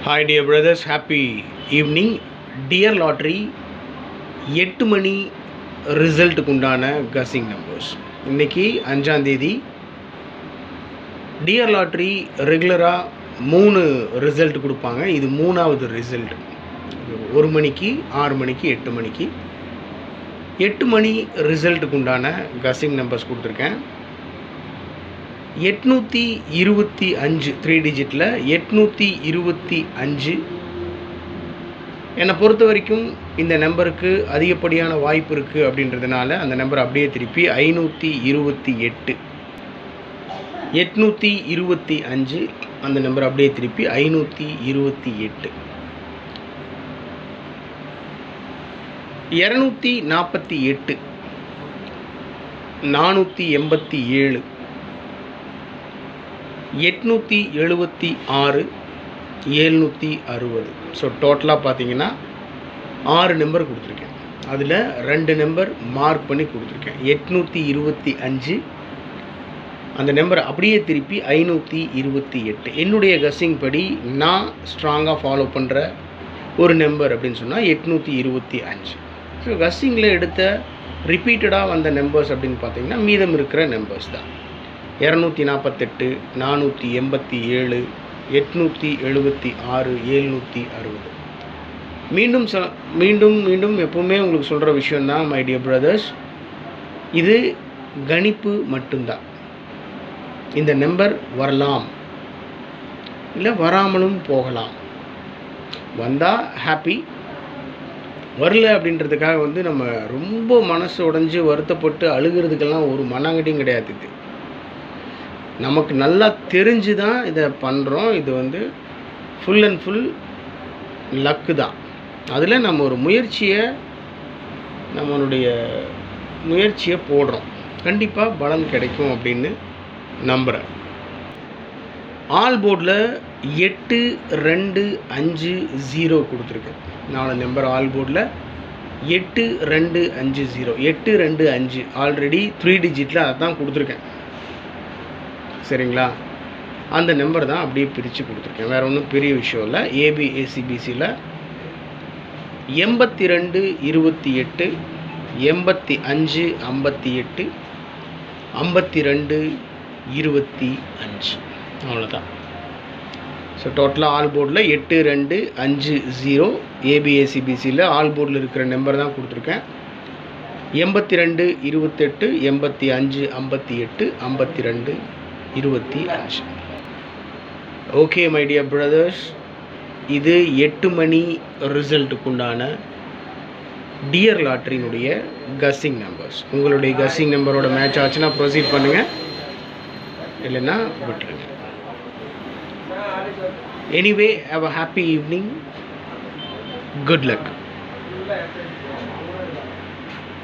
Hi dear brothers, happy evening. Dear Lottery 8 மணி ரிசல்ட்டுக்கு உண்டான கஸிங் numbers. இன்றைக்கி 5ஆம் தேதி. டியர் லாட்ரி ரெகுலராக 3 ரிசல்ட் கொடுப்பாங்க. இது 3வது ரிசல்ட். 1 மணிக்கு, 6 மணிக்கு, 8 மணிக்கு. 8 மணி ரிசல்ட்டுக்கு உண்டான கஸிங் நம்பர்ஸ் கொடுத்துருக்கேன். 825 3 டிஜிட்டில் 825. என்னை பொறுத்த வரைக்கும் இந்த நம்பருக்கு அதிகப்படியான வாய்ப்பு இருக்குது அப்படின்றதுனால அந்த நம்பர் அப்படியே திருப்பி 528. 825 அந்த நம்பர் அப்படியே திருப்பி 528. 248 487 876 760. ஸோ டோட்டலாக பார்த்தீங்கன்னா 6 நம்பர் கொடுத்துருக்கேன். அதில் 2 நம்பர் மார்க் பண்ணி கொடுத்துருக்கேன். 825 அந்த நம்பர் அப்படியே திருப்பி 528. என்னுடைய கஸ்ஸிங் படி நான் ஸ்ட்ராங்காக ஃபாலோ பண்ணுற ஒரு நம்பர் அப்படின்னு சொன்னால் 825. ஸோ கஸ்ஸிங்கில் எடுத்த ரிப்பீட்டடாக வந்த நம்பர்ஸ் அப்படின்னு பார்த்தீங்கன்னா மீதம் இருக்கிற நம்பர்ஸ் தான். 248 487 876 760. மீண்டும் மீண்டும் எப்போவுமே உங்களுக்கு சொல்கிற விஷயந்தான் மை டியர் பிரதர்ஸ், இது கணிப்பு மட்டும்தான். இந்த நம்பர் வரலாம், இல்லை வராமலும் போகலாம். வந்தால் ஹாப்பி, வரல அப்படின்றதுக்காக நம்ம ரொம்ப மனசு உடைஞ்சு வருத்தப்பட்டு அழுகிறதுக்கெல்லாம் ஒரு மண்ணாங்கட்டியும் கிடையாது. இது நமக்கு நல்லா தெரிஞ்சு தான் இதை பண்ணுறோம். இது ஃபுல் அண்ட் ஃபுல் லக்கு தான். அதில் நம்ம ஒரு நம்மளுடைய முயற்சியை போடுறோம். கண்டிப்பாக பலன் கிடைக்கும் அப்படின்னு நம்புகிறேன். ஆல் போர்டில் 8250 கொடுத்துருக்கேன். 4 நம்பர் ஆல் போர்டில் 8250. 825 ஆல்ரெடி 3 டிஜிட்டில் அதை தான் கொடுத்துருக்கேன். சரிங்களா? அந்த நம்பர் தான் அப்படியே பிரித்து கொடுத்துருக்கேன். வேறு ஒன்றும் பெரிய விஷயம் இல்லை. ஏபிஏசிபிசியில் 82 28 85 58 52 25. அவ்வளோதான். ஸோ டோட்டலாக ஆல் போர்டில் 8250 ஏபிஏசிபிசியில் ஆல் போர்டில் இருக்கிற நம்பர் தான் கொடுத்துருக்கேன். 82 28 85 58 52 25. ஓகே மை டியர் பிரதர்ஸ், இது 8 மணி ரிசல்ட்டுக்குண்டான டியர் லாட்ரியினுடைய கஸ்ஸிங் நம்பர்ஸ். உங்களுடைய கஸ்ஸிங் நம்பரோட மேட்ச் ஆச்சுன்னா ப்ரொசீட் பண்ணுங்கள், இல்லைன்னா விட்டுருங்க. Anyway, have a happy evening. Good luck.